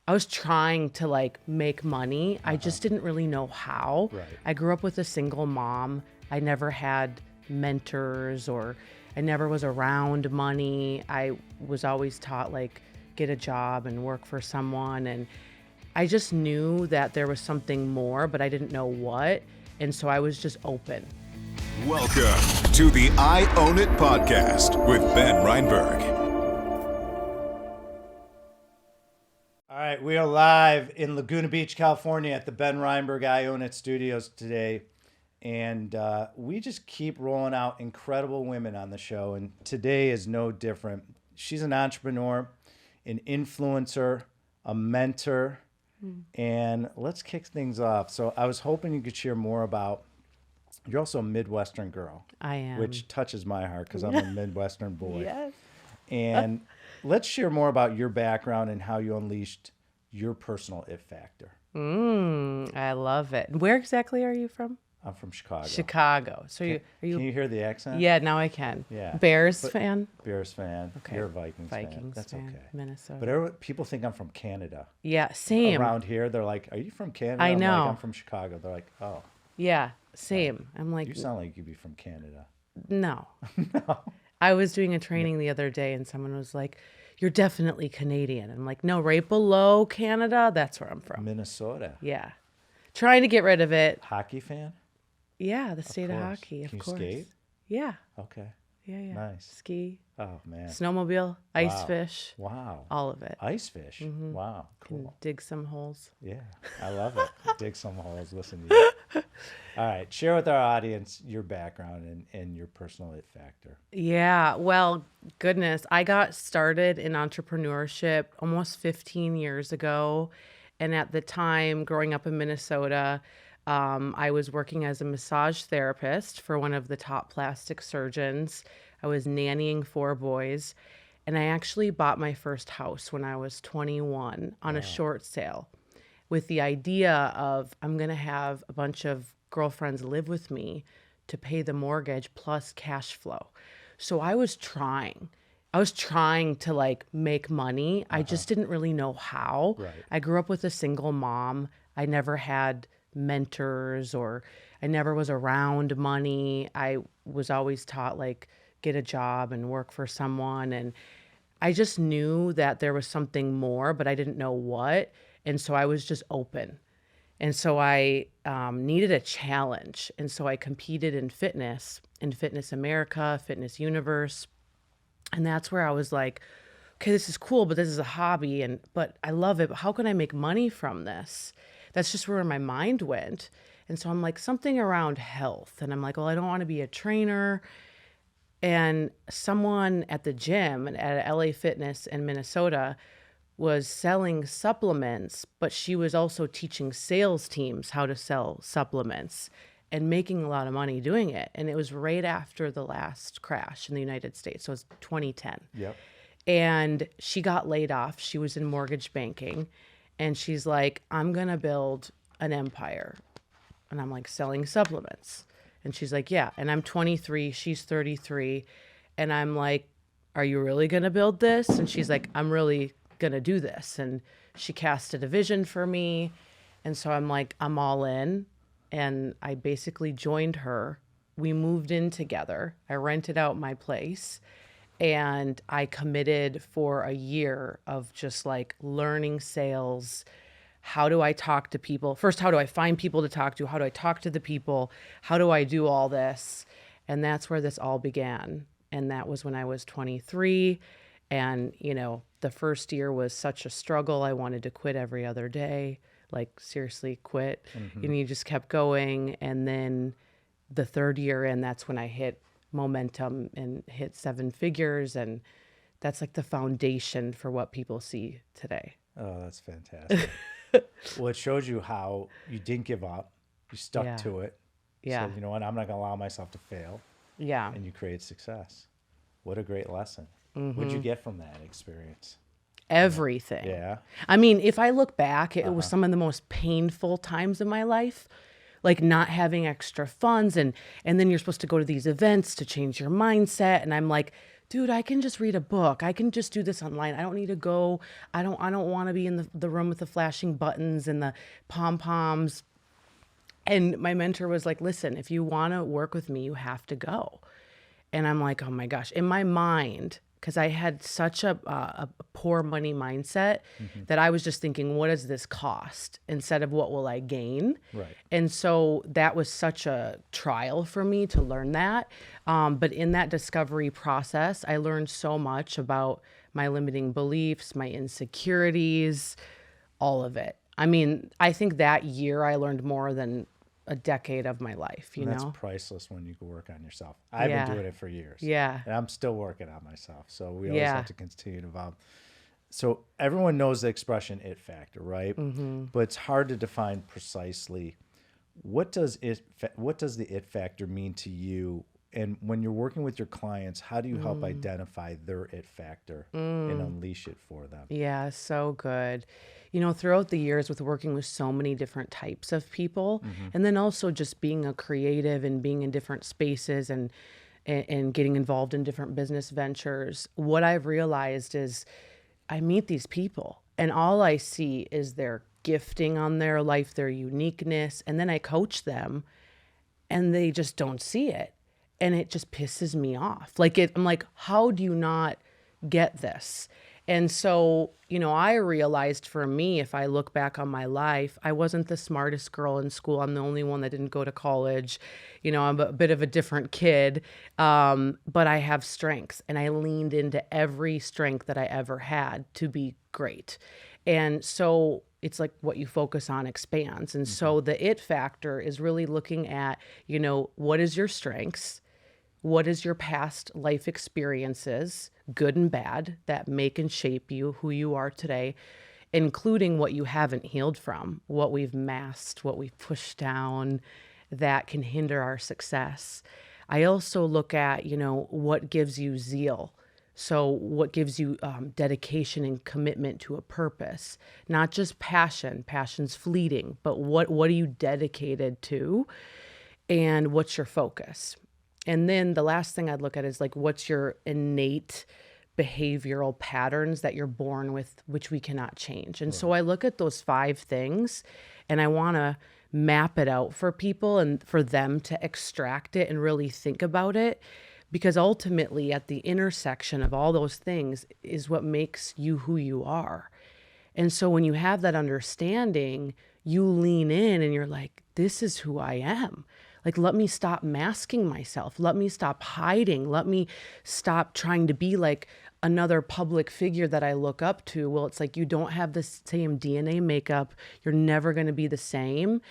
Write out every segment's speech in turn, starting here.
I was trying to like make money. I just didn't really know how. Right. I grew up with a single mom. I never had mentors, or I never was around money. I was always taught like get a job and work for someone, and I just knew that there was something more, but I didn't know what. And so I was just open. Welcome to the I Own It podcast with Ben Reinberg. All right, we are live in Laguna Beach, California at the Ben Reinberg I Own It studios today. And we just keep rolling out incredible women on the show. And today is no different. She's an entrepreneur, an influencer, a mentor. And let's kick things off. So I was hoping you could share more about, you're also a Midwestern girl. I am. Which touches my heart because I'm a Midwestern boy. Yes. And let's share more about your background and how you unleashed your personal it factor. I love it. Where exactly are you from? I'm from Chicago. Chicago. So are you? Can you hear the accent? Yeah, now I can. Yeah. Bears fan? Bears fan. Okay. You're a Vikings fan. Vikings That's fan. okay. Minnesota. But people think I'm from Canada. Yeah, same. Around here, they're like, "Are you from Canada?" I I'm know. like, I'm from Chicago. They're like, "Oh, Yeah, same. I'm like, you sound like you'd be from Canada." no. I was doing a training the other day and someone was like, "You're definitely Canadian." I'm like, "No, right below Canada, that's where I'm from." Minnesota. Yeah. Trying to get rid of it. Hockey fan? Yeah, the state of course. hockey, of Can you course. skate? Yeah. Okay. Yeah. Nice. Ski, Oh man. snowmobile, ice Wow. fish, Wow. all of it. Ice fish. Mm-hmm. Wow. Cool. Dig some holes. Yeah, I love it. Dig some holes, listen to you. All right, share with our audience your background and your personal it factor. Yeah, well, goodness, I got started in entrepreneurship almost 15 years ago. And at the time, growing up in Minnesota, I was working as a massage therapist for one of the top plastic surgeons. I was nannying 4 boys. And I actually bought my first house when I was 21 on a short sale with the idea of I'm going to have a bunch of girlfriends live with me to pay the mortgage plus cash flow. So I was trying to like make money. I just didn't really know how. Right. I grew up with a single mom. I never had mentors, or I never was around money. I was always taught like get a job and work for someone. And I just knew that there was something more, but I didn't know what. And so I was just open. And so I needed a challenge. And so I competed in Fitness America, Fitness Universe. And that's where I was like, okay, this is cool, but this is a hobby. But I love it. But how can I make money from this? That's just where my mind went. And so I'm like, something around health. And I'm like, well, I don't want to be a trainer. And someone at the gym at LA Fitness in Minnesota was selling supplements, but she was also teaching sales teams how to sell supplements and making a lot of money doing it. And it was right after the last crash in the United States. So it was 2010. Yep. And she got laid off. She was in mortgage banking. And she's like, I'm going to build an empire. And I'm like, selling supplements. And she's like, yeah. And I'm 23, she's 33. And I'm like, are you really going to build this? And she's like, I'm really going to do this. And she casted a vision for me. And so I'm like, I'm all in. And I basically joined her. We moved in together. I rented out my place. And I committed for a year of just like learning sales. How do I talk to people? First, how do I find people to talk to? How do I talk to the people? How do I do all this? And that's where this all began. And that was when I was 23. And, you know, the first year was such a struggle. I wanted to quit every other day, like seriously quit. And you just kept going. And then the third year in, that's when I hit momentum and hit 7 figures. And that's like the foundation for what people see today. Oh, that's fantastic. Well, it shows you how you didn't give up. You stuck Yeah. to it. Yeah. So, you know what? I'm not going to allow myself to fail. Yeah. And you create success. What a great lesson. What'd you get from that experience? Everything. Yeah. I mean, if I look back, it was some of the most painful times of my life, like not having extra funds. And then you're supposed to go to these events to change your mindset. And I'm like dude, I can just read a book. I can just do this online. I don't need to go. I don't want to be in the room with the flashing buttons and the pom-poms. And my mentor was like, listen, if you want to work with me, you have to go. And I'm like, oh my gosh. In my mind, because I had such a poor money mindset that I was just thinking, what does this cost instead of what will I gain? Right. And so that was such a trial for me to learn that. But in that discovery process, I learned so much about my limiting beliefs, my insecurities, all of it. I mean, I think that year I learned more than a decade of my life, you And know? that's priceless when you can work on yourself. I've Yeah. been doing it for years. Yeah. And I'm still working on myself. So we always Yeah. have to continue to evolve. So everyone knows the expression it factor, right? But it's hard to define precisely what does the it factor mean to you? And when you're working with your clients, how do you help identify their it factor and unleash it for them? Yeah, so good. You know, throughout the years with working with so many different types of people, and then also just being a creative and being in different spaces and getting involved in different business ventures, what I've realized is I meet these people and all I see is their gifting on their life, their uniqueness, and then I coach them and they just don't see it. And it just pisses me off. I'm like, how do you not get this? And so, you know, I realized for me, if I look back on my life, I wasn't the smartest girl in school. I'm the only one that didn't go to college. You know, I'm a bit of a different kid, but I have strengths and I leaned into every strength that I ever had to be great. And so it's like what you focus on expands. And so the it factor is really looking at, you know, what is your strengths? What is your past life experiences, good and bad, that make and shape you, who you are today, including what you haven't healed from, what we've masked, what we've pushed down that can hinder our success. I also look at, you know, what gives you zeal. So what gives you dedication and commitment to a purpose, not just passion. Passion's fleeting, but what are you dedicated to and what's your focus? And then the last thing I'd look at is like, what's your innate behavioral patterns that you're born with, which we cannot change. And so I look at those 5 things and I want to map it out for people and for them to extract it and really think about it. Because ultimately at the intersection of all those things is what makes you who you are. And so when you have that understanding, you lean in and you're like, this is who I am. Like, let me stop masking myself. Let me stop hiding. Let me stop trying to be like another public figure that I look up to. Well, it's like you don't have the same DNA makeup. You're never going to be the same.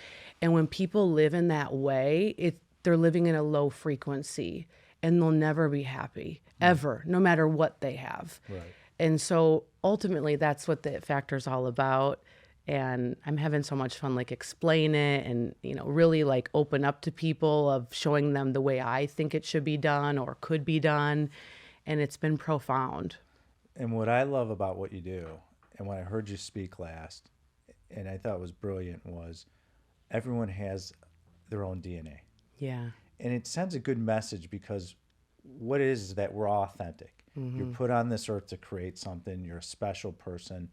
And when people live in that way, they're living in a low frequency and they'll never be happy, ever, no matter what they have. Right. And so ultimately, that's what the it factor is all about. And I'm having so much fun, like explain it and, you know, really like open up to people of showing them the way I think it should be done or could be done. And it's been profound. And what I love about what you do, and when I heard you speak last, and I thought was brilliant, was everyone has their own DNA. Yeah. And it sends a good message because what it is that we're authentic. You're put on this earth to create something. You're a special person.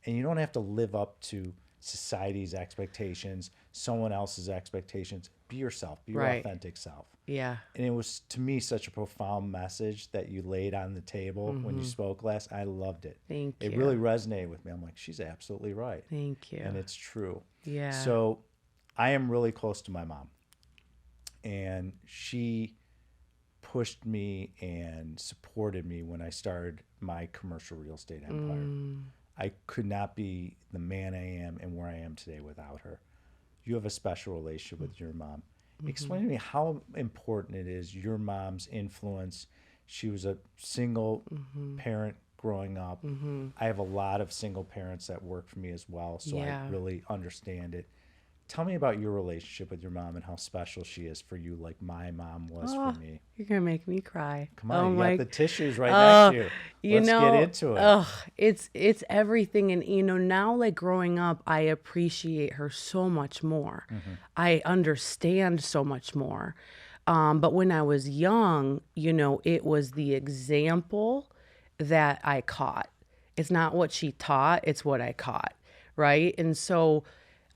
And you don't have to live up to society's expectations, someone else's expectations. Be yourself. Be your Right. authentic self. Yeah. And it was, to me, such a profound message that you laid on the table when you spoke last. I loved it. Thank It you. really resonated with me. I'm like, she's absolutely right. Thank you. And it's true. Yeah. So I am really close to my mom. And she pushed me and supported me when I started my commercial real estate empire. I could not be the man I am and where I am today without her. You have a special relationship with your mom. Explain to me how important it is, your mom's influence. She was a single parent growing up. I have a lot of single parents that work for me as well, so Yeah. I really understand it. Tell me about your relationship with your mom and how special she is for you, like my mom was for me. You're going to make me cry. Come on, Oh you my got the tissues right next to you. You Let's know, get into it. it's everything. And, you know, now like growing up, I appreciate her so much more. I understand so much more. But when I was young, it was the example that I caught. It's not what she taught, it's what I caught, right? And so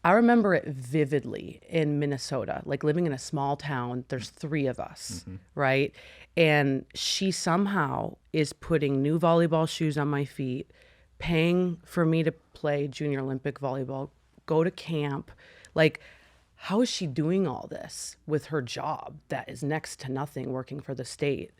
I remember it vividly in Minnesota, like living in a small town. There's 3 of us, right? And she somehow is putting new volleyball shoes on my feet, paying for me to play junior Olympic volleyball, go to camp. Like, how is she doing all this with her job that is next to nothing, working for the state?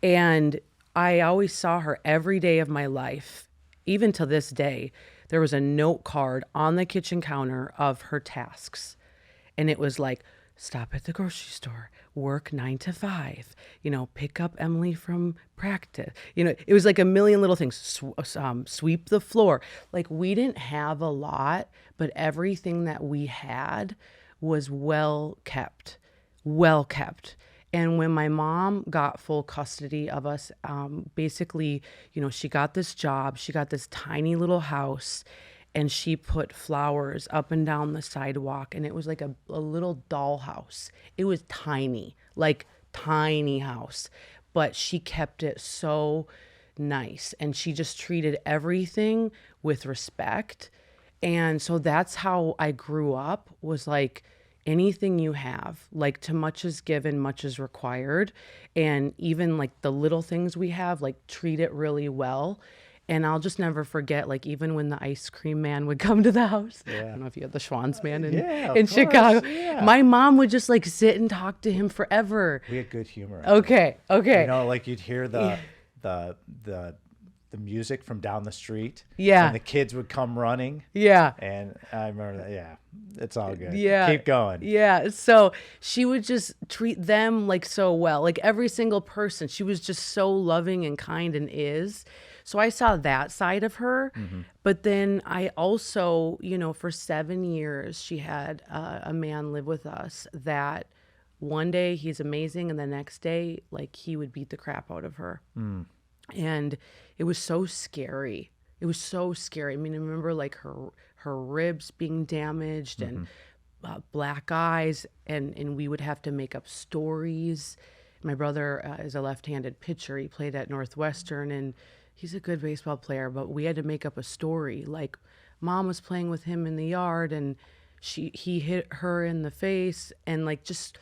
And I always saw her every day of my life. Even to this day, there was a note card on the kitchen counter of her tasks. And it was like, stop at the grocery store, work 9 to 5, pick up Emily from practice. It was like a million little things. Sweep the floor. Like, we didn't have a lot, but everything that we had was well kept. And when my mom got full custody of us, basically, she got this job, she got this tiny little house, and she put flowers up and down the sidewalk, and it was like a little dollhouse. It was tiny, like tiny house, but she kept it so nice, and she just treated everything with respect. And so that's how I grew up, was like, anything you have, like, to much is given, much is required. And even like the little things we have, like, treat it really well. And I'll just never forget, like, even when the ice cream man would come to the house. I don't know if you had the Schwann's man in Chicago. Yeah. My mom would just like sit and talk to him forever. We had good humor. Okay. Like, you'd hear the music from down the street. Yeah. And the kids would come running. Yeah. And I remember that. Yeah. It's all good. Yeah. Keep going. Yeah. So she would just treat them like so well, like every single person. She was just so loving and kind, and is. So I saw that side of her. But then I also, for 7 years, she had a man live with us that one day he's amazing, and the next day, like, he would beat the crap out of her. And it was so scary. It was so scary. I mean, I remember like her ribs being damaged and black eyes, and we would have to make up stories. My brother is a left-handed pitcher. He played at Northwestern, and he's a good baseball player, but we had to make up a story. Like, mom was playing with him in the yard, and he hit her in the face, and like just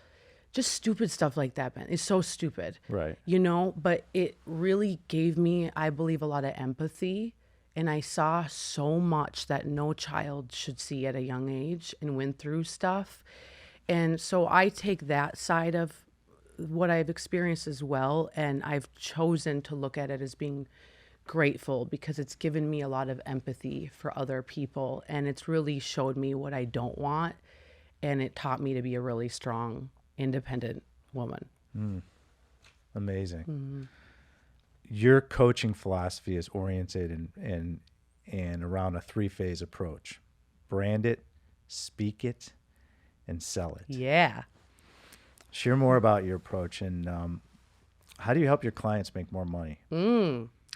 stupid stuff like that, man. It's so stupid. Right. But it really gave me, I believe, a lot of empathy. And I saw so much that no child should see at a young age, and went through stuff. And so I take that side of what I've experienced as well. And I've chosen to look at it as being grateful, because it's given me a lot of empathy for other people. And it's really showed me what I don't want. And it taught me to be a really strong, independent woman. Amazing. Your coaching philosophy is oriented and around a 3-phase approach: brand it, speak it, and sell it. Yeah. Share more about your approach, and how do you help your clients make more money?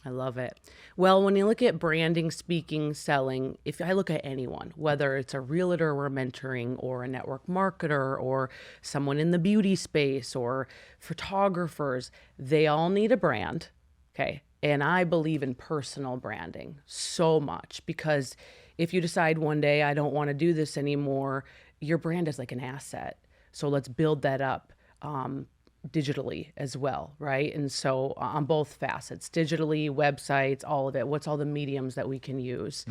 I love it. Well, when you look at branding, speaking, selling, if I look at anyone, whether it's a realtor we're mentoring, or a network marketer, or someone in the beauty space, or photographers, they all need a brand. Okay. And I believe in personal branding so much, because if you decide one day I don't want to do this anymore, your brand is like an asset. So let's build that up digitally as well, right? And so on both facets, digitally, websites, all of it, what's all the mediums that we can use?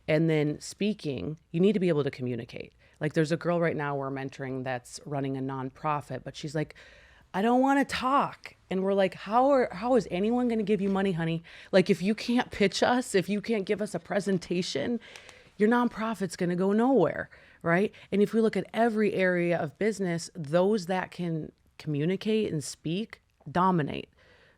And then speaking, you need to be able to communicate. Like, there's a girl right now we're mentoring that's running a nonprofit, but she's like, I don't want to talk. And we're like, how is anyone going to give you money, honey? Like, if you can't pitch us, if you can't give us a presentation, your nonprofit's going to go nowhere, right? And if we look at every area of business, those that can communicate and speak dominate.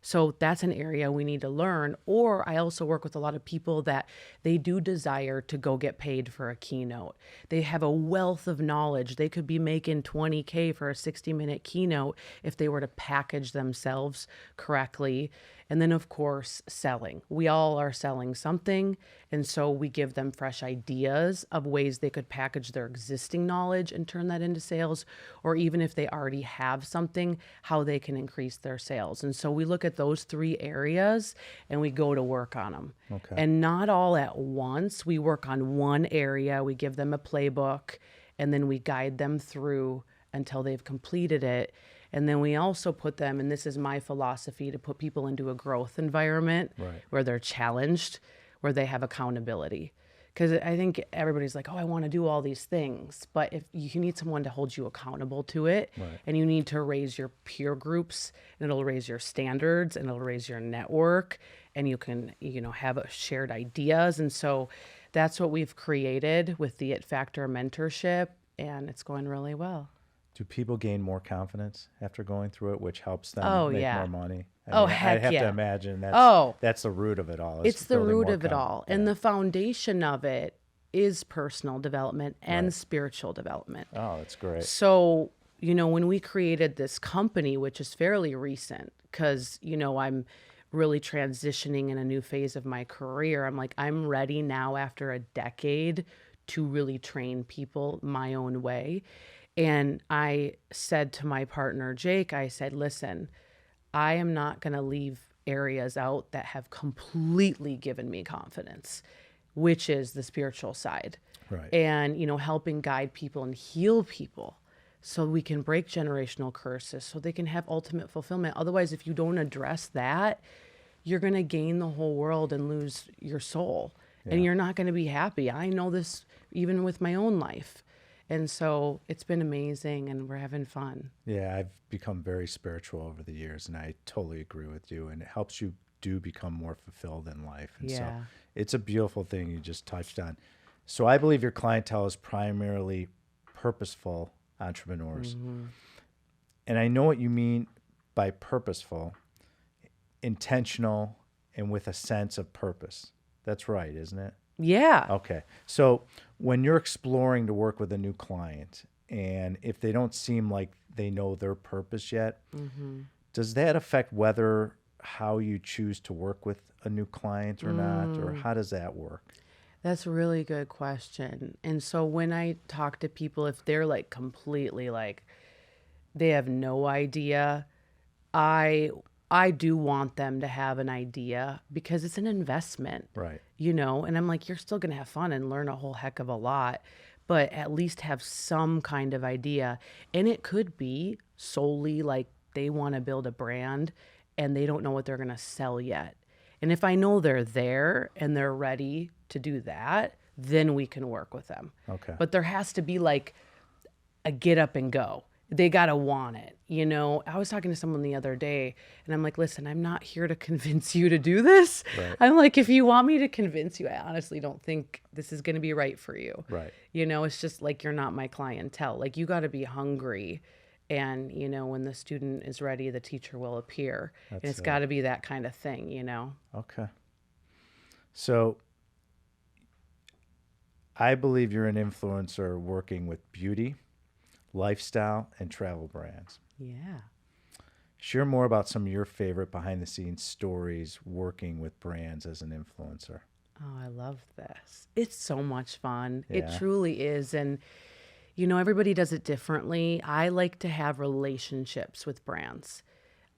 So that's an area we need to learn. Or I also work with a lot of people that they do desire to go get paid for a keynote. They have a wealth of knowledge. They could be making $20K for a 60-minute keynote if they were to package themselves correctly. And then, of course, selling. We all are selling something. And so we give them fresh ideas of ways they could package their existing knowledge and turn that into sales, or even if they already have something, how they can increase their sales. And so we look at those 3 areas and we go to work on them. Okay. And not all at once. We work on one area, we give them a playbook, and then we guide them through until they've completed it. And then we also put them, and this is my philosophy, to put people into a growth environment where they're challenged, where they have accountability. Because I think everybody's like, oh, I want to do all these things. But if you need someone to hold you accountable to it, and you need to raise your peer groups, and it'll raise your standards, and it'll raise your network, and you can, have shared ideas. And so that's what we've created with the It Factor mentorship, and it's going really well. Do people gain more confidence after going through it, which helps them make more money? Heck I have yeah. to imagine that's the root of it all. It's the root of it all. And the foundation of it is personal development and spiritual development. Oh, that's great. So, when we created this company, which is fairly recent, because, I'm really transitioning in a new phase of my career, I'm like, I'm ready now after a decade to really train people my own way. And I said to my partner, Jake, I said, listen, I am not going to leave areas out that have completely given me confidence, which is the spiritual side. Right. And, helping guide people and heal people so we can break generational curses, so they can have ultimate fulfillment. Otherwise, if you don't address that, you're going to gain the whole world and lose your soul. And you're not going to be happy. I know this even with my own life. And so it's been amazing, and we're having fun. Yeah, I've become very spiritual over the years, and I totally agree with you. And it helps you become more fulfilled in life. And so it's a beautiful thing you just touched on. So I believe your clientele is primarily purposeful entrepreneurs. Mm-hmm. And I know what you mean by purposeful, intentional, and with a sense of purpose. That's right, isn't it? Yeah. Okay. So when you're exploring to work with a new client, and if they don't seem like they know their purpose yet, does that affect how you choose to work with a new client or not? Or how does that work? That's a really good question. And so when I talk to people, if they're like completely like, they have no idea, I do want them to have an idea, because it's an investment. Right. And I'm like, you're still going to have fun and learn a whole heck of a lot, but at least have some kind of idea. And it could be solely like they want to build a brand and they don't know what they're going to sell yet. And if I know they're there and they're ready to do that, then we can work with them. Okay. But there has to be like a get up and go. They got to want it. I was talking to someone the other day, and I'm like, listen, I'm not here to convince you to do this. Right. I'm like, if you want me to convince you, I honestly don't think this is going to be right for you. Right. It's just like, you're not my clientele. Like, you got to be hungry. And, when the student is ready, the teacher will appear. And it's got to be that kind of thing, Okay. So I believe you're an influencer working with beauty, lifestyle, and travel brands. Yeah. Share more about some of your favorite behind-the-scenes stories working with brands as an influencer. Oh, I love this. It's so much fun. Yeah. It truly is. And, everybody does it differently. I like to have relationships with brands.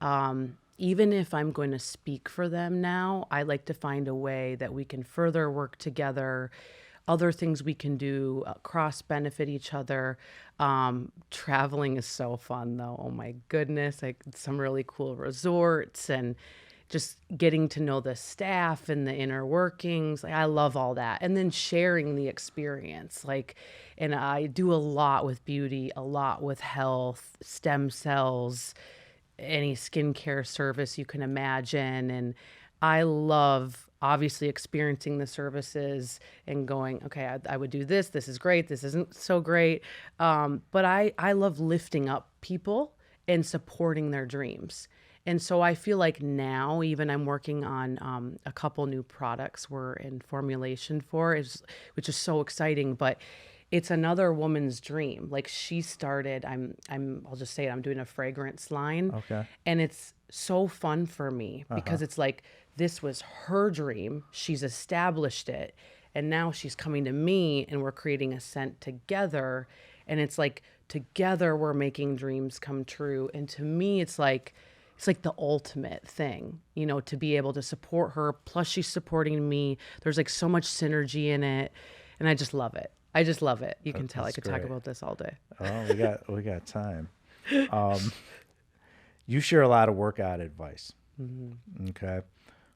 Even if I'm going to speak for them now, I like to find a way that we can further work together, other things we can do, cross-benefit each other. Traveling is so fun, though. Oh, my goodness. Like, some really cool resorts and just getting to know the staff and the inner workings. Like, I love all that. And then sharing the experience. And I do a lot with beauty, a lot with health, stem cells, any skincare service you can imagine. And I love obviously experiencing the services and going, okay, I would do this. This is great. This isn't so great. But I love lifting up people and supporting their dreams. And so I feel like now even I'm working on a couple new products we're in formulation for, which is so exciting. But it's another woman's dream. Like, she started, I'll just say it, I'm doing a fragrance line. Okay. And it's so fun for me because it's like this was her dream. She's established it. And now she's coming to me and we're creating a scent together. And it's like together we're making dreams come true. And to me, it's like the ultimate thing, you know, to be able to support her. Plus she's supporting me. There's like so much synergy in it. And I just love it. I just love it. You can tell I could talk about this all day. Oh, we got time. You share a lot of workout advice. Okay.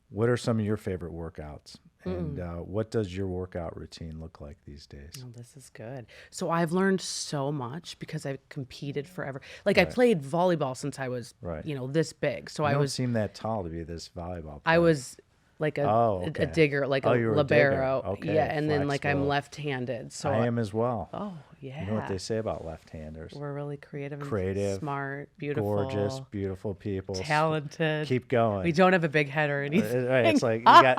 What are some of your favorite workouts? And what does your workout routine look like these days? Oh, this is good. So I've learned so much because I've competed forever. Like I played volleyball since I was, you know, this big. So You I don't was, seem that tall to be this volleyball player. I was like a okay. digger, like Oh, a you were a digger. libero. Okay, Yeah. And then like I'm flexible. left-handed. So I am as well. Oh, yeah. You know what they say about left-handers? We're really creative, Creative, smart, beautiful, Gorgeous, beautiful people. talented. Keep going. We don't have a big head or anything. Right, it's like you got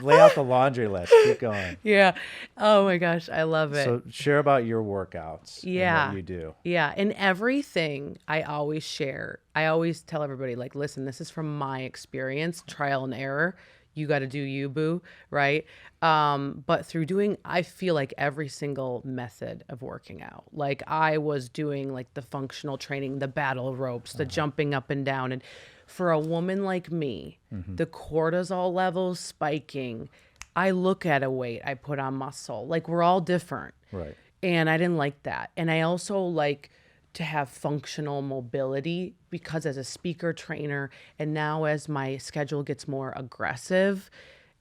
lay out the laundry list. Keep going. Yeah. Oh my gosh, I love it. So share about your workouts. Yeah. And what you do. Yeah. And everything I always share, I always tell everybody, like, listen, this is from my experience, trial and error. You got to do you, boo, right? But through doing, I feel like every single method of working out, like I was doing like the functional training, the battle ropes, the jumping up and down. And for a woman like me, the cortisol levels spiking, I look at a weight, I put on muscle, like we're all different. Right. And I didn't like that. And I also like to have functional mobility because as a speaker trainer and now as my schedule gets more aggressive,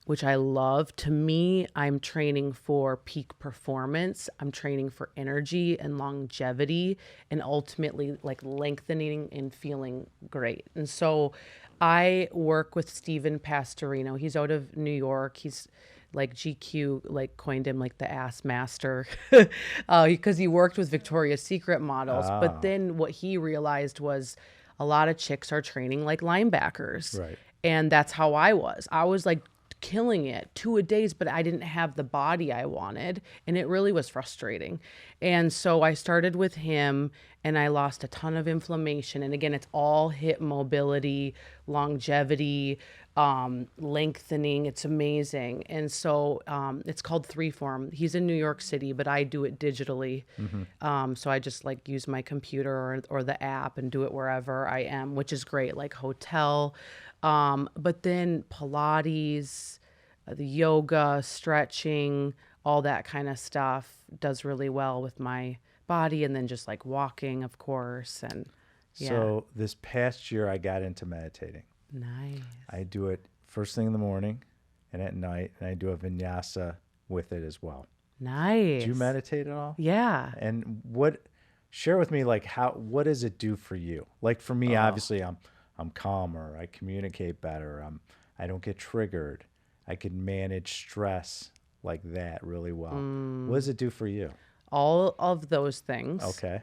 which I love, to me, I'm training for peak performance. I'm training for energy and longevity and ultimately like lengthening and feeling great. And so I work with Steven Pastorino. He's out of New York. He's like GQ like coined him like the ass master because he worked with Victoria's Secret models. But then what he realized was a lot of chicks are training like linebackers. Right. And that's how I was. I was like killing it 2-a-days, but I didn't have the body I wanted. And it really was frustrating. And so I started with him and I lost a ton of inflammation. And again, it's all hip mobility, longevity, lengthening. It's amazing. And so it's called Freeform. He's in New York City, but I do it digitally. So I just like use my computer or the app and do it wherever I am, which is great, like hotel. But then Pilates, the yoga, stretching, all that kind of stuff does really well with my body. And then just like walking, of course. And yeah. So this past year I got into meditating. Nice. I do it first thing in the morning and at night, and I do a vinyasa with it as well. Nice. Do you meditate at all? Yeah. And share with me, like, what does it do for you? Like for me, obviously I'm calmer. I communicate better. I don't get triggered. I can manage stress like that really well. What does it do for you? All of those things. Okay.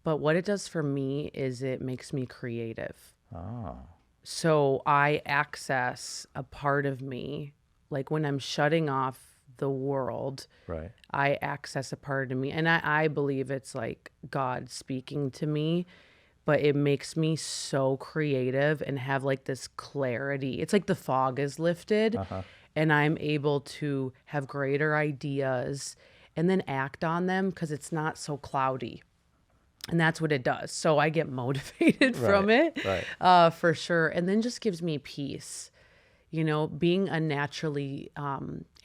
But what it does for me is it makes me creative. Oh. So I access a part of me, like when I'm shutting off the world, Right. I access a part of me. And I believe it's like God speaking to me, but it makes me so creative and have like this clarity. It's like the fog is lifted and I'm able to have greater ideas and then act on them because it's not so cloudy. And that's what it does. So I get motivated from it, for sure. And then just gives me peace. You know, being a naturally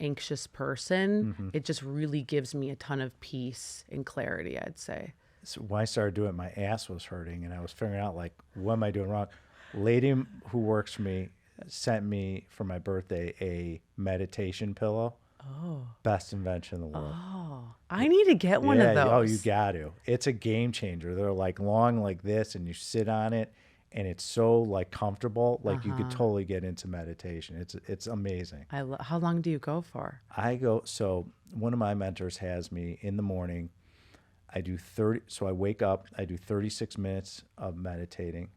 anxious person, it just really gives me a ton of peace and clarity, I'd say. So when I started doing it, my ass was hurting, and I was figuring out, like, what am I doing wrong? Lady who works for me sent me for my birthday a meditation pillow. Oh. Best invention in the world. Oh, I need to get one of those. Oh, you got to. It's a game changer. They're like long like this, and you sit on it, and it's so like comfortable. Like you could totally get into meditation. It's amazing. How long do you go for? So one of my mentors has me in the morning. I do 30. So I wake up. I do 36 minutes of meditating,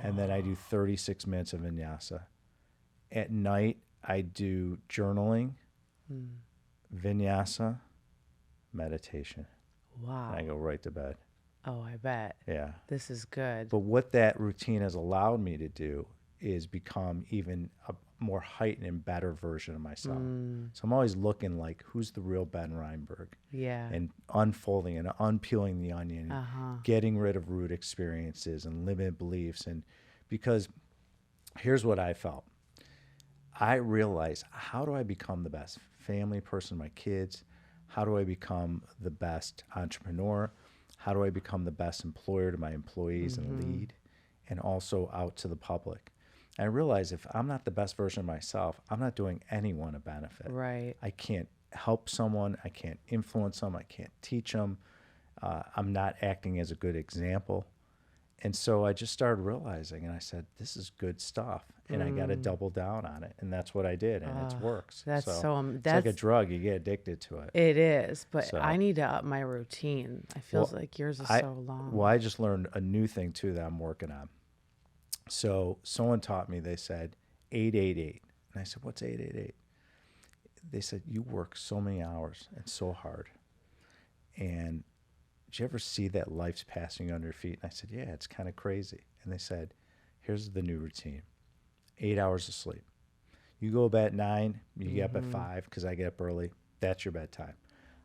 and then I do 36 minutes of vinyasa. At night, I do journaling, vinyasa, meditation. Wow. And I go right to bed. Oh, I bet. Yeah. This is good. But what that routine has allowed me to do is become even a more heightened and better version of myself. So I'm always looking like, who's the real Ben Reinberg? Yeah. And unfolding and unpeeling the onion, and getting rid of root experiences and limited beliefs. And because here's what I felt. I realized, how do I become the best family person to my kids? How do I become the best entrepreneur? How do I become the best employer to my employees and lead, and also out to the public? And I realized if I'm not the best version of myself, I'm not doing anyone a benefit. Right. I can't help someone. I can't influence them. I can't teach them. I'm not acting as a good example. And so I just started realizing, and I said, this is good stuff, and I got to double down on it. And that's what I did, and it works. That's so so, it's like a drug. You get addicted to it. it is, but So- I need to up my routine. I feels Well, like yours is I- so long. Well, I just learned a new thing, too, that I'm working on. So someone taught me, they said, 888. And I said, what's 888? They said, you work so many hours and so hard. And did you ever see that life's passing under your feet? And I said, yeah, it's kind of crazy. And they said, here's the new routine. 8 hours of sleep. You go to bed at 9, you get up at 5 because I get up early. That's your bedtime.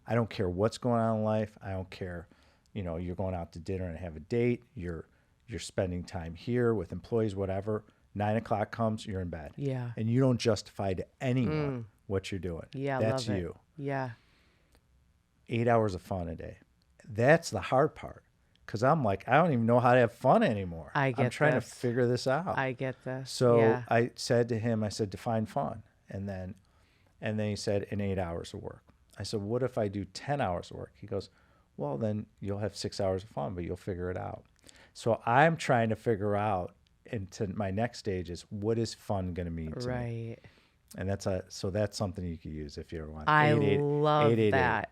I don't care what's going on in life. I don't care, you're going out to dinner and have a date. You're spending time here with employees, whatever. 9 o'clock comes, you're in bed. Yeah. And you don't justify to anyone what you're doing. Yeah, That's love it. you. Yeah. 8 hours of fun a day. That's the hard part. Because I'm like, I don't even know how to have fun anymore. I get I'm trying this. to figure this out. I get this. So yeah. I said to him, I said, define fun. And then he said, in 8 hours of work. I said, what if I do 10 hours of work? He goes, well, then you'll have 6 hours of fun, but you'll figure it out. So I'm trying to figure out into my next stage is, what is fun going to mean to me? Right. And that's something you could use if you ever want. I love 888. that.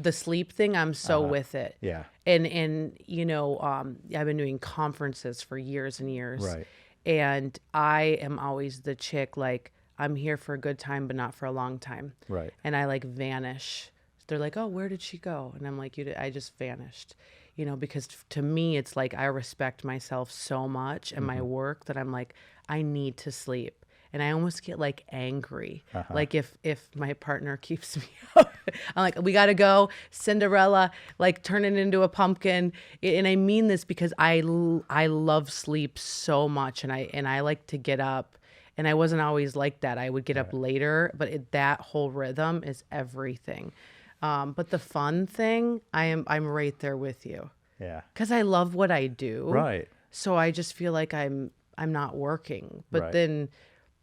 The sleep thing, I'm so with it. Yeah. And I've been doing conferences for years and years. Right. And I am always the chick, like, I'm here for a good time, but not for a long time. Right. And I like vanish. They're like, oh, where did she go? And I'm like, I just vanished. Because to me, it's like I respect myself so much and my work that I'm like, I need to sleep. And I almost get like angry. Like if my partner keeps me up, I'm like, we got to go, Cinderella, like turn it into a pumpkin. And I mean this because I love sleep so much. And I like to get up, and I wasn't always like that. I would get up later, but that whole rhythm is everything. But the fun thing, I'm right there with you. Yeah. Because I love what I do. Right. So I just feel like I'm not working. But Right. then,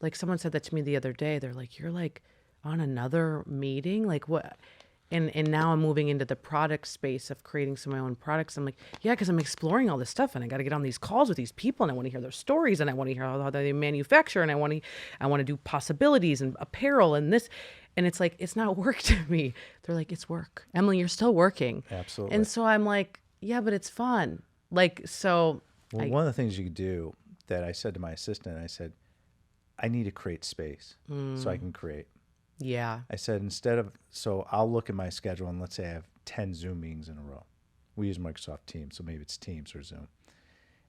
like someone said that to me the other day. They're like, you're like on another meeting? Like what? And now I'm moving into the product space of creating some of my own products. I'm like, yeah, because I'm exploring all this stuff, and I got to get on these calls with these people, and I want to hear their stories, and I want to hear how they manufacture, and I want to do possibilities and apparel and this. And it's like, it's not work to me. They're like, it's work. Emily, you're still working. Absolutely. And so I'm like, yeah, but it's fun. Like, so. Well, one of the things you could do that I said to my assistant, I said, I need to create space so I can create. Yeah. I said, so I'll look at my schedule, and let's say I have 10 Zoom meetings in a row. We use Microsoft Teams, so maybe it's Teams or Zoom.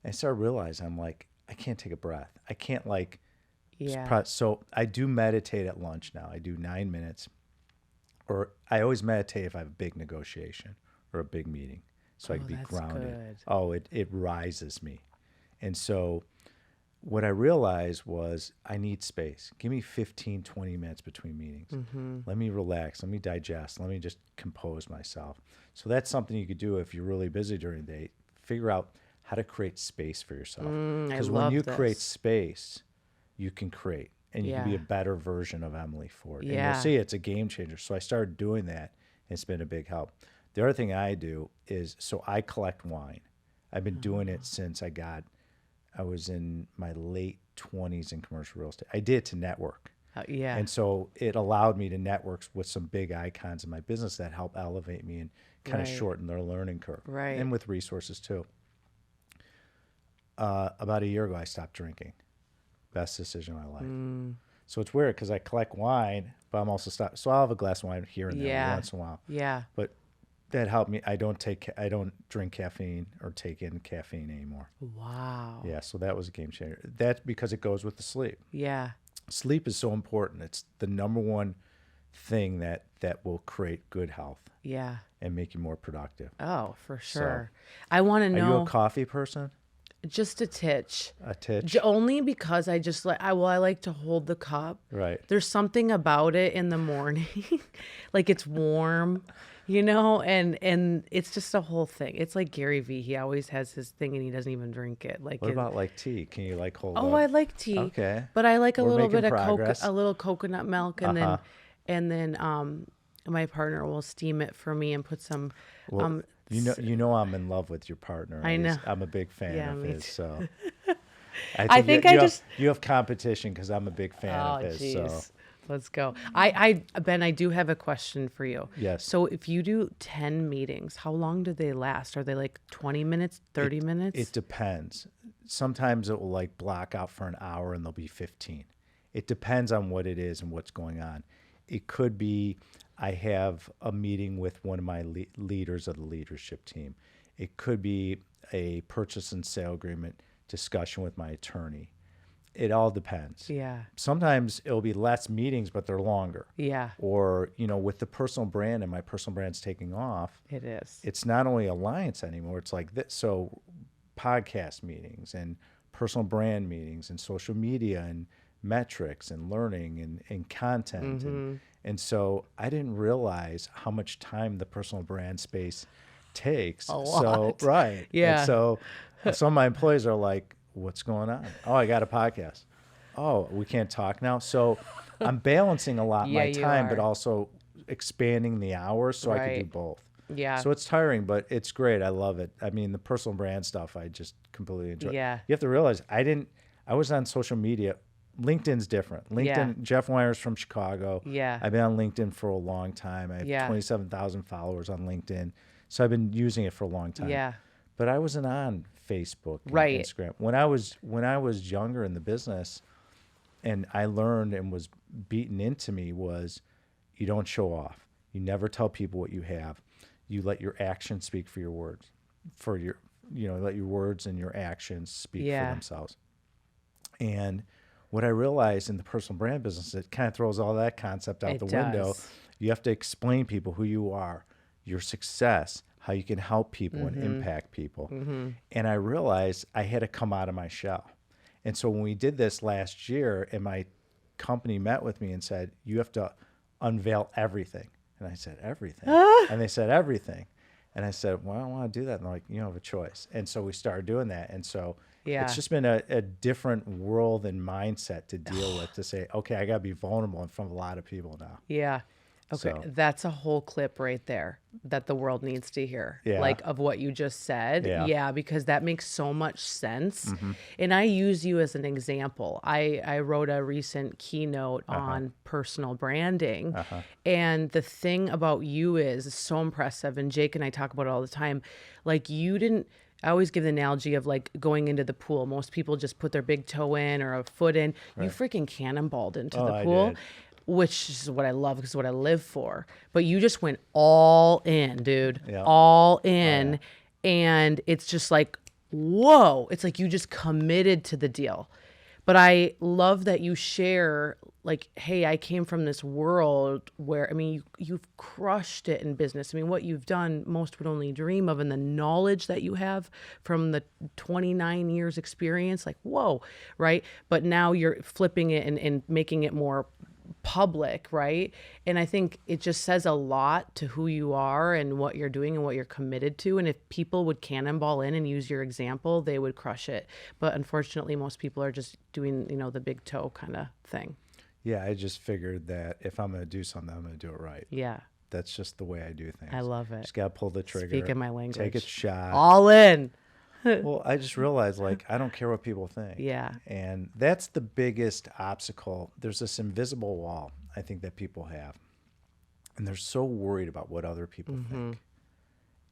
And I started realizing, I'm like, I can't take a breath. I can't Yeah. So I do meditate at lunch now. I do 9 minutes, or I always meditate if I have a big negotiation or a big meeting, so I can be that's grounded. good. Oh, it rises me. And so what I realized was I need space. Give me 15, 20 minutes between meetings. Let me relax. Let me digest. Let me just compose myself. So that's something you could do if you're really busy during the day. Figure out how to create space for yourself. Because when love you this. create space, you can create, and you can be Yeah. a better version of Emily Ford. And Yeah. you'll see it's a game changer. So I started doing that, and it's been a big help. The other thing I do is, so I collect wine. I've been doing it since I was in my late 20s in commercial real estate. I did it to network. Yeah. And so it allowed me to network with some big icons in my business that help elevate me and kind of Right. shorten their learning curve. Right. And with resources too. About a year ago, I stopped drinking. Best decision of my life. So it's weird because I collect wine, but I'm also stopped. So I'll have a glass of wine here and there Yeah. once in a while. Yeah. But that helped me. I don't drink caffeine or take in caffeine anymore. Wow. Yeah, so that was a game changer. That's because it goes with the sleep. Yeah. Sleep is so important. It's the number one thing that will create good health Yeah. and make you more productive. Oh, for sure. I want to Are you know a coffee person? just a titch. A titch? Only because I just like I like to hold the cup. Right. There's something about it in the morning, like it's warm, and it's just a whole thing. It's like Gary Vee. He always has his thing and he doesn't even drink it. Like What about like tea? Can you like hold oh, up? I like tea. Okay. But I like a We're little bit making of progress. a little coconut milk, and then my partner will steam it for me and put some Well, you know I'm in love with your partner. I know. I'm a big fan Yeah, of me his. too. So I think you have competition because I'm a big fan Oh, of his. jeez. So Let's go. Ben, I do have a question for you. Yes. So if you do 10 meetings, how long do they last? Are they like 20 minutes, 30 minutes? it depends. Sometimes it will like block out for an hour and there'll be 15. It depends on what it is and what's going on. It could be I have a meeting with one of my leaders of the leadership team. It could be a purchase and sale agreement discussion with my attorney. It all depends. Yeah. Sometimes it'll be less meetings, but they're longer. Yeah. Or, with the personal brand and my personal brand's taking off, It is. it's not only alliance anymore. It's like this. So podcast meetings and personal brand meetings and social media and metrics and learning and content. And so I didn't realize how much time the personal brand space takes. A lot. So, right. Yeah. And so some of my employees are like, what's going on? Oh, I got a podcast. Oh, we can't talk now. So I'm balancing a lot Yeah, my you time, but are. also expanding the hours so I can do Right. both. Yeah. So it's tiring, but it's great. I love it. I mean, the personal brand stuff, I just completely enjoy. Yeah. You have to realize I was on social media. LinkedIn's different. LinkedIn, Yeah. Jeff Weiner's from Chicago. Yeah. I've been on LinkedIn for a long time. I have Yeah. 27,000 followers on LinkedIn. So I've been using it for a long time. Yeah. But I wasn't on Facebook and Right. Instagram. When I was younger in the business and I learned and was beaten into me was you don't show off. You never tell people what you have. You let your actions speak for your words. Let your words and your actions speak Yeah. for themselves. And what I realized in the personal brand business, it kind of throws all that concept out It the window. does. You have to explain people who you are, your success, how you can help people and impact people. And I realized I had to come out of my shell. And so when we did this last year and my company met with me and said, you have to unveil everything. And I said, everything? And they said, everything. And I said, well, I don't want to do that. And they're like, you don't have a choice. And so we started doing that. And so Yeah. it's just been a different world and mindset to deal with, to say, okay, I got to be vulnerable in front of a lot of people now. Yeah. Okay. So- That's a whole clip right there that the world needs to hear. Yeah. Like of what you just said. Yeah. Because that makes so much sense. And I use you as an example. I wrote a recent keynote on personal branding. And the thing about you is so impressive. And Jake and I talk about it all the time. Like I always give the analogy of like going into the pool. Most people just put their big toe in or a foot in. You freaking cannonballed into the I pool. did. Which is what I love because it's what I live for. But you just went all in, dude. Yeah. All in. And it's just like, whoa. It's like you just committed to the deal. But I love that you share, like, hey, I came from this world where, I mean, you've crushed it in business. I mean, what you've done, most would only dream of, and the knowledge that you have from the 29 years experience, like, whoa, right? But now you're flipping it and making it more public, right? And I think it just says a lot to who you are and what you're doing and what you're committed to. And if people would cannonball in and use your example, they would crush it. But unfortunately, most people are just doing, the big toe kind of thing. Yeah, I just figured that if I'm going to do something, I'm going to do it right. Yeah. That's just the way I do things. I love it. Just got to pull the trigger. Speaking my language. Take a shot. All in. Well, I just realized, like, I don't care what people think. Yeah. And that's the biggest obstacle. There's this invisible wall, I think, that people have. And they're so worried about what other people think.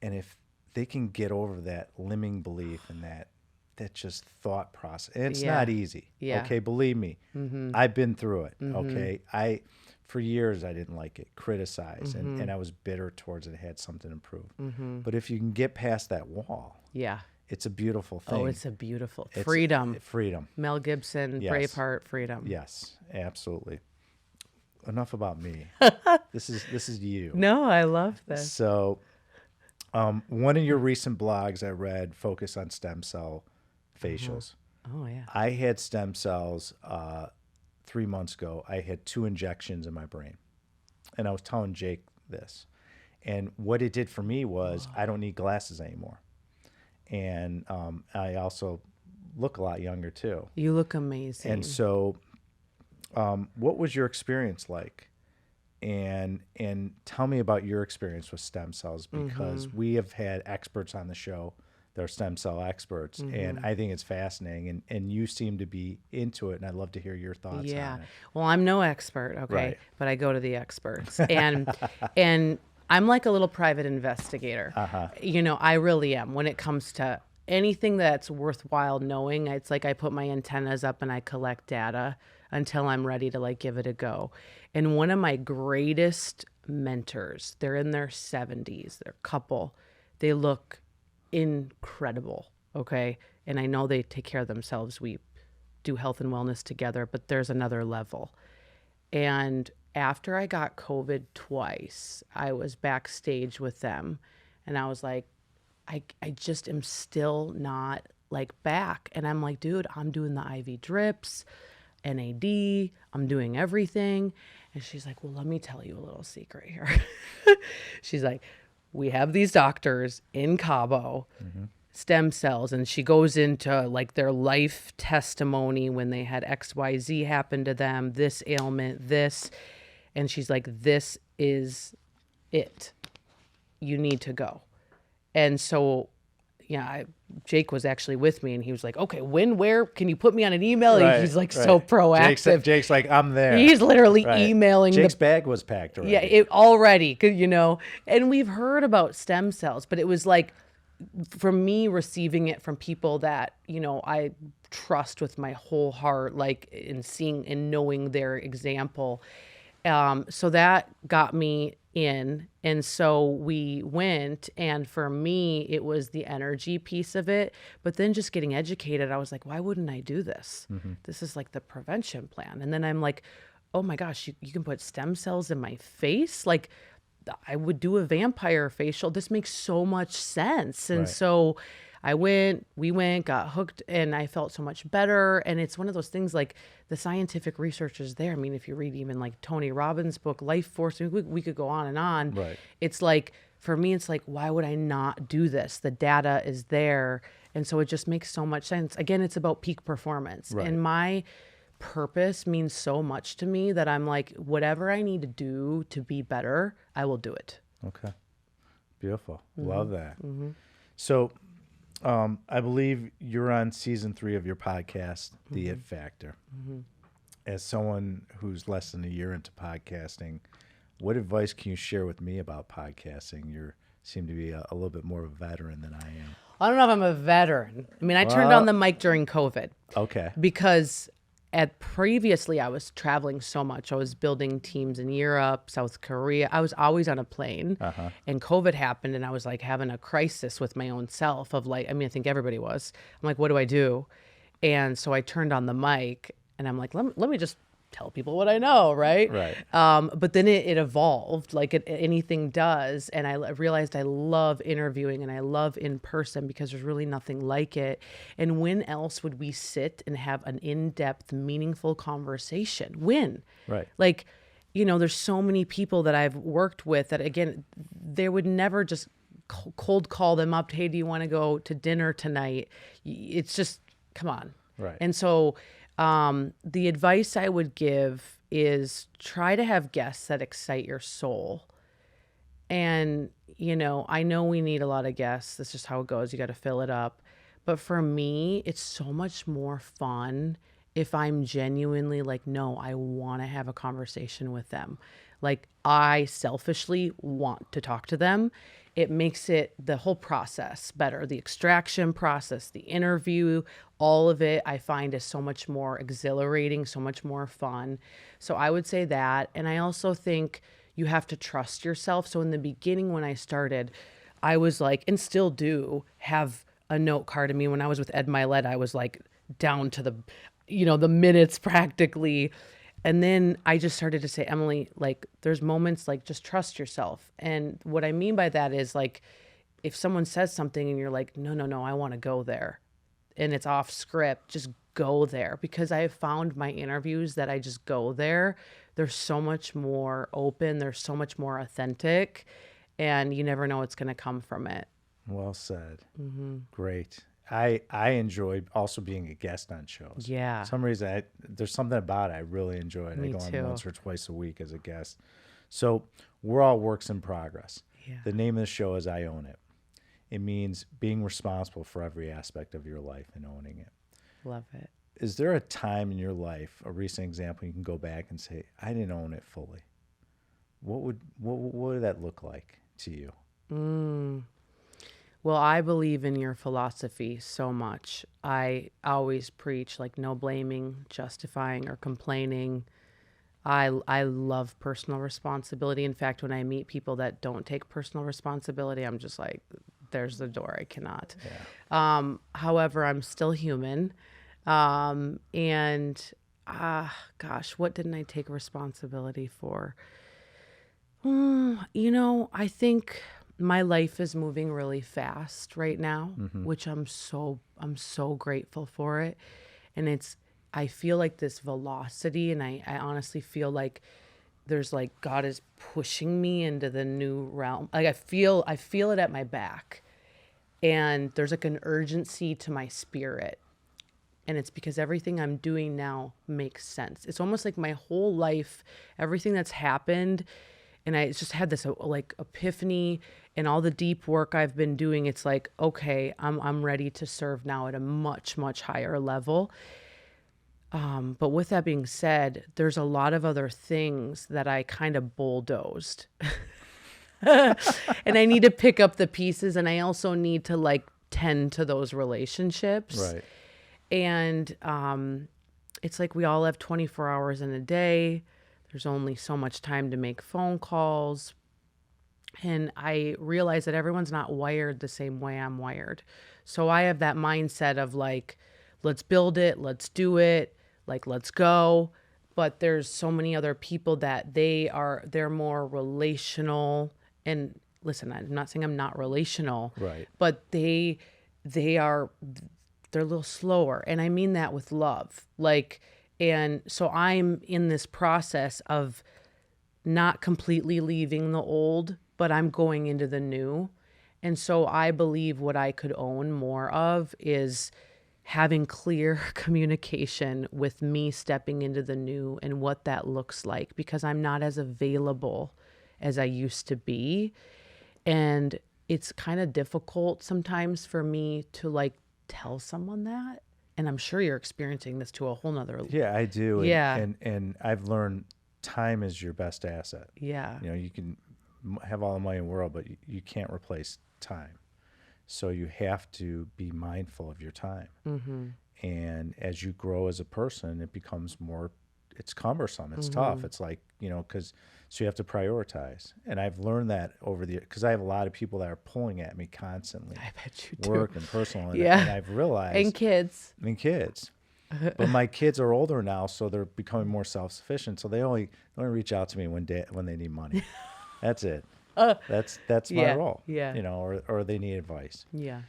And if they can get over that limiting belief and that just thought process, and it's Yeah. not easy. Yeah. Okay, believe me. I've been through it. Okay. for years I didn't like it, criticized, and I was bitter towards it, had something to improve. But if you can get past that wall, Yeah. it's a beautiful thing. Oh, it's a beautiful freedom. Freedom. Mel Gibson, Yes. Braveheart, freedom. Yes, absolutely. Enough about me. This is you. No, I love this. So, one of your recent blogs I read focused on stem cell facials. Oh yeah. I had stem cells 3 months ago. I had 2 injections in my brain, and I was telling Jake this. And what it did for me was I don't need glasses anymore, and I also look a lot younger too. You look amazing. And so, what was your experience like? And tell me about your experience with stem cells, because we have had experts on the show that are stem cell experts, and I think it's fascinating. And you seem to be into it, and I'd love to hear your thoughts on it. Well, I'm no expert, okay, Right. but I go to the experts, and I'm like a little private investigator. You know, I really am when it comes to anything that's worthwhile knowing. It's like I put my antennas up and I collect data until I'm ready to like give it a go. And one of my greatest mentors, they're in their 70s, they're a couple, they look incredible, okay? And I know they take care of themselves. We do health and wellness together, but there's another level. And after I got COVID twice, I was backstage with them, and I was like, I just am still not like back. And I'm like, dude, I'm doing the IV drips, NAD, I'm doing everything. And she's like, well, let me tell you a little secret here. She's like, we have these doctors in Cabo, stem cells. And she goes into like their life testimony when they had XYZ happen to them, this ailment, this. And she's like, this is it. You need to go. And so, yeah, Jake was actually with me, and he was like, okay, when, where, can you put me on an email? And he's like so proactive. Jake's like, I'm there. He's literally emailing. Jake's bag was packed already. Yeah, it already, you know, and we've heard about stem cells, but it was like, for me, receiving it from people that, you know, I trust with my whole heart, like in seeing and knowing their example. So that got me in. And so we went, and for me, it was the energy piece of it, but then just getting educated, I was like, why wouldn't I do this? This is like the prevention plan. And then I'm like, oh my gosh, you can put stem cells in my face. Like I would do a vampire facial. This makes so much sense. And so we went, got hooked, and I felt so much better. And it's one of those things, like the scientific research is there. I mean, if you read even like Tony Robbins' book, Life Force, we could go on and on. Right. It's like, for me, it's like, why would I not do this? The data is there. And so it just makes so much sense. Again, it's about peak performance. Right. And my purpose means so much to me that I'm like, whatever I need to do to be better, I will do it. Okay. Beautiful. Love that. So, I believe you're on season 3 of your podcast, The It Factor. As someone who's less than a year into podcasting, what advice can you share with me about podcasting? You seem to be a little bit more of a veteran than I am. I don't know if I'm a veteran. I mean, I turned on the mic during COVID Okay. because previously I was traveling so much. I was building teams in Europe, South Korea. I was always on a plane, and COVID happened, and I was like having a crisis with my own self of like, I mean, I think everybody was. I'm like, what do I do? And so I turned on the mic, and I'm like, let me just tell people what I know, right? Right. But then it evolved like anything does. And I realized I love interviewing and I love in person because there's really nothing like it. And when else would we sit and have an in-depth, meaningful conversation? When? Right. Like, you know, there's so many people that I've worked with that, again, they would never just cold call them up. Hey, do you want to go to dinner tonight? It's just, come on. Right. And so the advice I would give is try to have guests that excite your soul. And, you know we need a lot of guests. That's just how it goes. You got to fill it up. But for me, it's so much more fun if I'm genuinely like, no, I want to have a conversation with them. like I selfishly want to talk to them, it makes it the whole process better. The extraction process, the interview, all of it I find is so much more exhilarating, so much more fun. So I would say that. And I also think you have to trust yourself. So in the beginning when I started, I was like, and still do have a note card of me. When I was with Ed Milet, I was like down to the, the minutes practically. And then I just started to say, Emily, like there's moments like just trust yourself. And what I mean by that is like, if someone says something and you're like, no, I want to go there and it's off script, just go there. Because I have found my interviews that I just go there, they're so much more open, they're so much more authentic, and you never know what's going to come from it. Well said. Great. I enjoy also being a guest on shows. Yeah. For some reason, there's something about it I really enjoy it. I Me go too. on once or twice a week as a guest. So we're all works in progress. Yeah. The name of the show is I Own It. It means being responsible for every aspect of your life and owning it. Love it. Is there a time in your life, a recent example, you can go back and say, I didn't own it fully? What would that look like to you? Well, I believe in your philosophy so much. I always preach like no blaming, justifying, or complaining. I love personal responsibility. In fact, when I meet people that don't take personal responsibility, I'm just like, there's the door. I cannot. Yeah. However, I'm still human. And gosh, what didn't I take responsibility for? I think my life is moving really fast right now, which I'm so grateful for it. And I feel like this velocity, and I honestly feel like there's like God is pushing me into the new realm. Like I feel it at my back, and there's like an urgency to my spirit. And it's because everything I'm doing now makes sense. It's almost like my whole life, everything that's happened, and I just had this like epiphany, and all the deep work I've been doing. It's like, okay, I'm ready to serve now at a much, much higher level. But with that being said, there's a lot of other things that I kind of bulldozed. And I need to pick up the pieces, and I also need to like tend to those relationships. Right. And it's like we all have 24 hours in a day. There's only so much time to make phone calls. And I realize that everyone's not wired the same way I'm wired. So I have that mindset of like, let's build it, let's do it, like, let's go. But there's so many other people that they're more relational. And listen, I'm not saying I'm not relational, Right. but they're a little slower. And I mean that with love. Like, and so I'm in this process of not completely leaving the old, but I'm going into the new. And so I believe what I could own more of is having clear communication with me stepping into the new and what that looks like, because I'm not as available as I used to be. And it's kind of difficult sometimes for me to like tell someone that. And I'm sure you're experiencing this to a whole nother. Yeah, I do. Yeah. And I've learned time is your best asset. Yeah. You can have all the money in the world, but you can't replace time. So you have to be mindful of your time. And as you grow as a person, it becomes it's cumbersome. It's tough. It's like, so you have to prioritize. And I've learned that because I have a lot of people that are pulling at me constantly. I bet you do. Work and personal. Yeah. And I've realized. And kids. But my kids are older now, so they're becoming more self-sufficient. So they only reach out to me when they need money. That's it. That's my role. Yeah. Or they need advice. Yeah.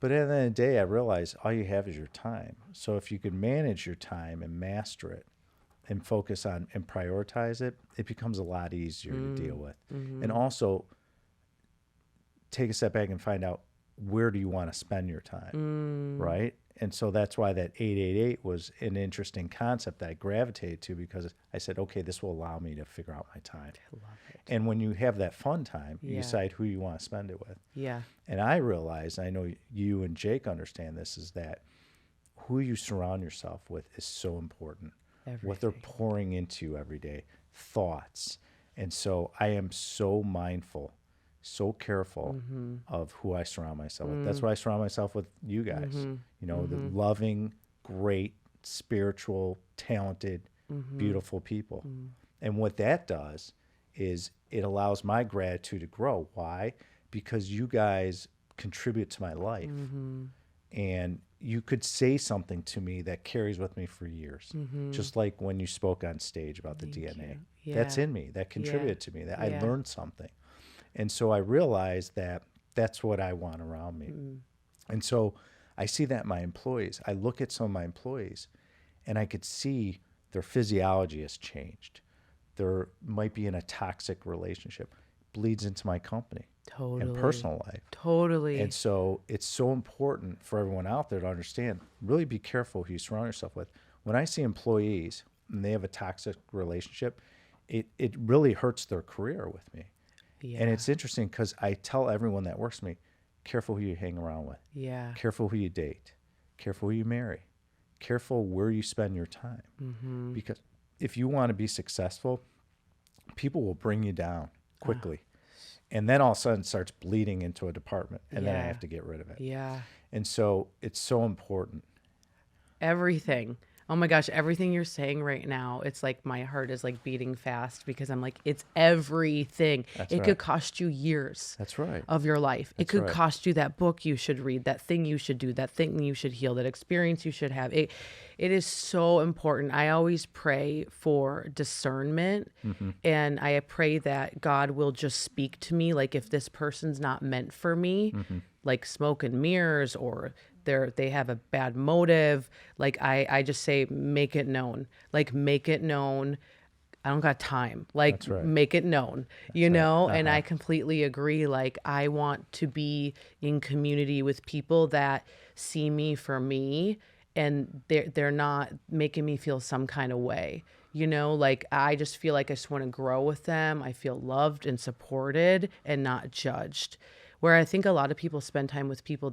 But at the end of the day, I realize all you have is your time. So if you could manage your time and master it and focus on and prioritize it, it becomes a lot easier to deal with. And also take a step back and find out, where do you want to spend your time, right? And so that's why that 888 was an interesting concept that I gravitated to, because I said, okay, this will allow me to figure out my time. I love it. And when you have that fun time, you decide who you want to spend it with. Yeah. And I realize, I know you and Jake understand this, is that who you surround yourself with is so important. What they're pouring into every day, thoughts, And so I am so mindful, so careful of who I surround myself with. That's why I surround myself with you guys, you know, the loving, great, spiritual, talented, beautiful people. And what that does is it allows my gratitude to grow. Why? Because you guys contribute to my life. And you could say something to me that carries with me for years. Just like when you spoke on stage about the DNA. That's in me. That contributed to me. That I learned something. And so I realized that that's what I want around me. And so I see that in my employees. I look at some of my employees and I could see their physiology has changed. There might be in a toxic relationship, bleeds into my company and personal life. Totally. And so it's so important for everyone out there to understand, really be careful who you surround yourself with. When I see employees and they have a toxic relationship, it really hurts their career with me. Yeah. And it's interesting because I tell everyone that works with me, careful who you hang around with. Yeah. Careful who you date. Careful who you marry. Careful where you spend your time. Because if you want to be successful, people will bring you down quickly. And then all of a sudden it starts bleeding into a department, and then I have to get rid of it. Yeah. And so it's so important. Everything. Oh my gosh, everything you're saying right now, it's like my heart is like beating fast because I'm like, it's everything. It could cost you years That's right. of your life. It could right. cost you that book you should read, that thing you should do, that thing you should heal, that experience you should have. It is so important. I always pray for discernment, and I pray that God will just speak to me. Like if this person's not meant for me, like smoke and mirrors, or they have a bad motive. Like I just say, make it known. Like make it known. I don't got time. Like That's right. make it known, you know? And I completely agree. Like I want to be in community with people that see me for me, and they're not making me feel some kind of way. You know, like I just feel like I just want to grow with them. I feel loved and supported and not judged. Where I think a lot of people spend time with people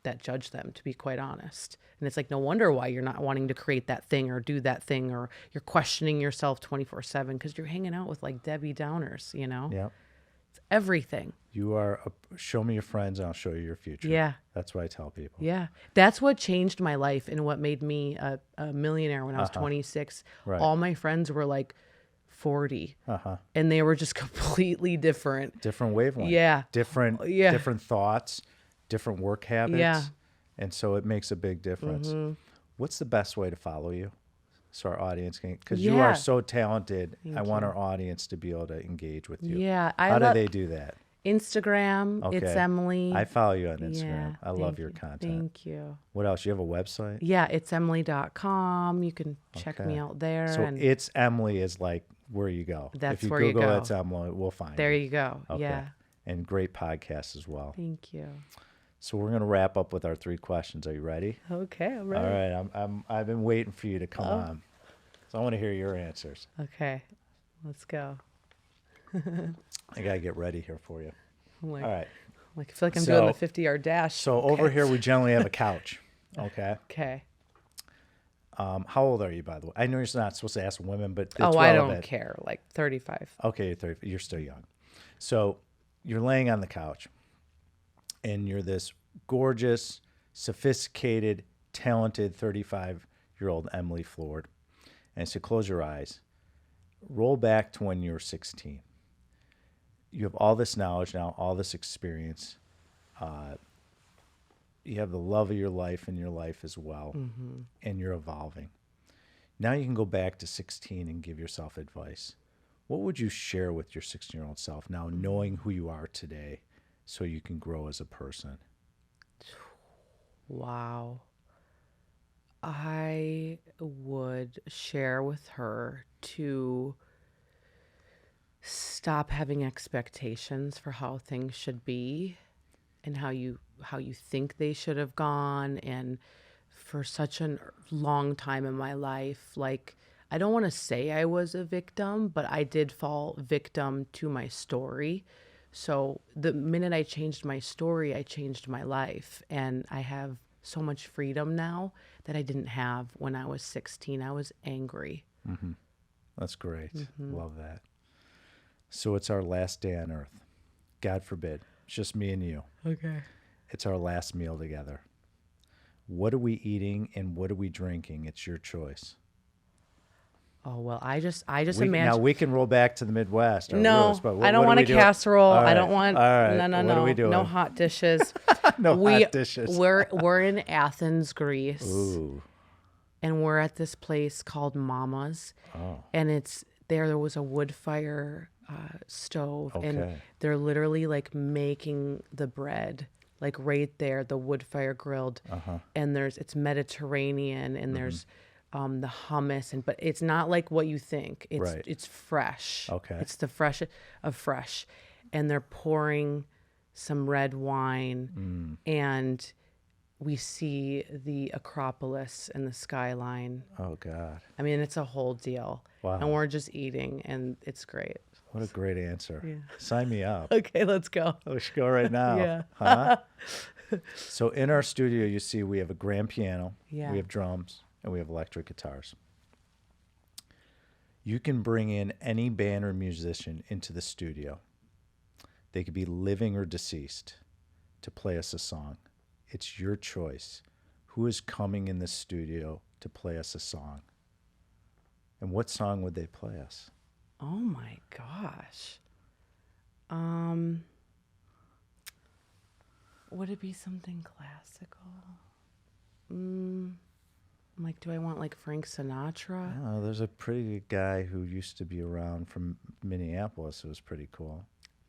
that judge them, to be quite honest. And it's like, no wonder why you're not wanting to create that thing or do that thing, or you're questioning yourself 24/7 because you're hanging out with like Debbie Downers, you know? Yeah. It's everything. You are, show me your friends and I'll show you your future. Yeah. That's what I tell people. Yeah. That's what changed my life and what made me a millionaire when I was 26. Right. All my friends were like 40 and they were just completely different. Different wavelength. Yeah. Different thoughts, different work habits. Yeah. And so it makes a big difference. What's the best way to follow you so our audience can, because you are so talented. I want our audience to be able to engage with you. Yeah. How do they do that? Instagram, Okay. It's Emily. I follow you on Instagram. Yeah, I love your content. Thank you. What else? You have a website? Yeah, ITSEMILY.com. You can check me out there. So and It's Emily is like where you go. That's if you where Google you go. It's Emily, we'll find there it. you go. Okay. Yeah. And great podcasts as well. Thank you. So we're gonna wrap up with our 3 questions. Are you ready? Okay, I'm ready. All right. I've been waiting for you to come on. So I want to hear your answers. Okay, let's go. I gotta get ready here for you. I'm like, All right. I feel like I'm So- doing the 50-yard dash. So over here we generally have a couch. Okay. Okay. How old are you, by the way? I know you're not supposed to ask women, but it's Oh, I don't relevant. care. Like 35. Okay, you're still young. So you're laying on the couch, and you're this gorgeous, sophisticated, talented 35-year-old Emily Ford. And so close your eyes. Roll back to when you were 16. You have all this knowledge now, all this experience. You have the love of your life in your life as well, and you're evolving. Now you can go back to 16 and give yourself advice. What would you share with your 16-year-old self now, knowing who you are today, so you can grow as a person? Wow. I would share with her to stop having expectations for how things should be and how you think they should have gone. And for such a long time in my life, like, I don't want to say I was a victim, but I did fall victim to my story. So the minute I changed my story, I changed my life. And I have so much freedom now that I didn't have when I was 16. I was angry. That's great. Love that. So it's our last day on earth. God forbid. It's just me and you. Okay. It's our last meal together. What are we eating and what are we drinking? It's your choice. Oh, well, I just Now imagine. we can roll back to the Midwest. Our No, roots, but I don't what want are a we doing? casserole. All I right, don't want. all right. No, What are we doing? no hot dishes. No hot dishes. We're in Athens, Greece, Ooh. and we're at this place called Mama's, and there was a wood fire stove, and Okay. they're literally like making the bread. Like right there, the wood fire grilled, and it's Mediterranean, and there's the hummus, but it's not like what you think. Right. It's fresh. Okay. It's the fresh of fresh, and they're pouring some red wine, and we see the Acropolis and the skyline. Oh, God. I mean, it's a whole deal. Wow. And we're just eating, and it's great. What a great answer. Yeah. Sign me up. Okay, let's go. We should go right now. Yeah. Huh? So in our studio, you see we have a grand piano, Yeah. we have drums, and we have electric guitars. You can bring in any band or musician into the studio. They could be living or deceased to play us a song. It's your choice. Who is coming in the studio to play us a song? And what song would they play us? Oh my gosh. Would it be something classical? Like, do I want like Frank Sinatra? Oh, there's a pretty good guy who used to be around from Minneapolis. It was pretty cool.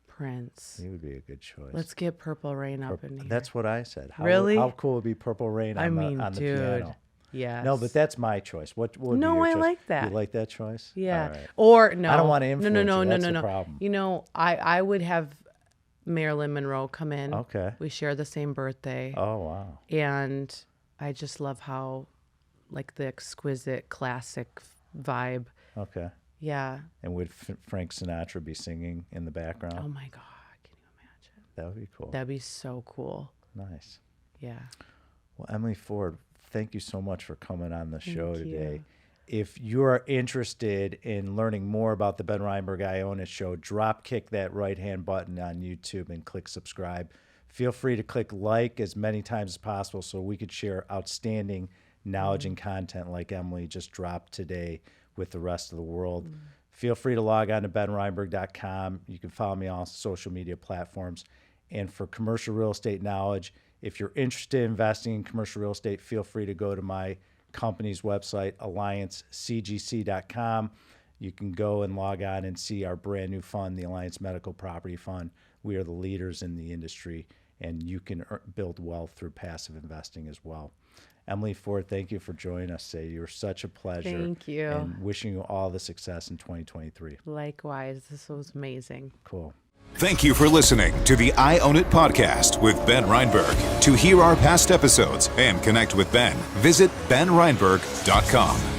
Prince. He would be a good choice. Let's get Purple Rain up in here. That's what I said. Really? How cool would be Purple Rain on, on the dude. piano? Yes. No, but that's my choice. What would No, be your I choice? like that. You like that choice? Yeah. All right. Or no. I don't want to No, influence no, you. no, That's no, the no. problem. You know, I would have Marilyn Monroe come in. Okay. We share the same birthday. Oh, wow. And I just love how, like, the exquisite classic vibe. Okay. Yeah. And would Frank Sinatra be singing in the background? Oh my God. Can you imagine? That would be cool. That'd be so cool. Nice. Yeah. Well, Emily Ford, thank you so much for coming on the show Thank today. you. If you are interested in learning more about the Ben Reinberg I Own It show, drop kick that right-hand button on YouTube and click subscribe. Feel free to click like as many times as possible so we could share outstanding knowledge and content like Emily just dropped today with the rest of the world. Feel free to log on to benreinberg.com. You can follow me on social media platforms. And for commercial real estate knowledge, if you're interested in investing in commercial real estate, feel free to go to my company's website, alliancecgc.com. You can go and log on and see our brand new fund, the Alliance Medical Property Fund. We are the leaders in the industry, and you can build wealth through passive investing as well. Emily Ford, thank you for joining us today. You're such a pleasure. Thank you. And wishing you all the success in 2023. Likewise. This was amazing. Cool. Thank you for listening to the I Own It podcast with Ben Reinberg. To hear our past episodes and connect with Ben, visit benreinberg.com.